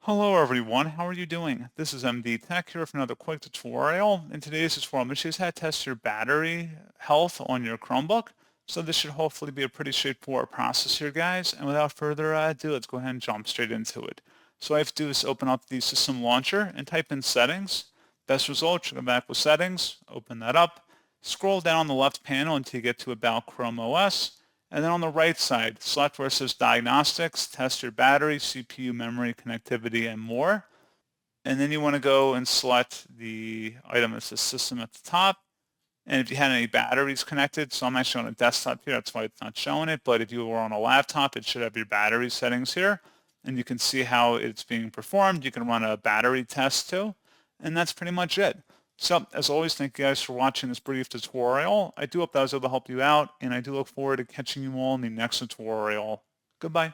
Hello everyone, how are you doing? This is MD Tech here with another quick tutorial. In today's tutorial, I'm going to show you how to test your battery health on your Chromebook. So this should hopefully be a pretty straightforward process here, guys. And without further ado, let's go ahead and jump straight into it. So all I have to do is open up the system launcher and type in settings. Best result, should go back with settings, open that up. Scroll down on the left panel until you get to About Chrome OS. And then on the right side, select where it says Diagnostics, test your battery, CPU, memory, connectivity, and more. And then you want to go and select the item that says System at the top. And if you had any batteries connected, so I'm actually on a desktop here, that's why it's not showing it. But if you were on a laptop, it should have your battery settings here. And you can see how it's being performed. You can run a battery test too. And that's pretty much it. So as always, thank you guys for watching this brief tutorial. I do hope that was able to help you out, and I do look forward to catching you all in the next tutorial. Goodbye.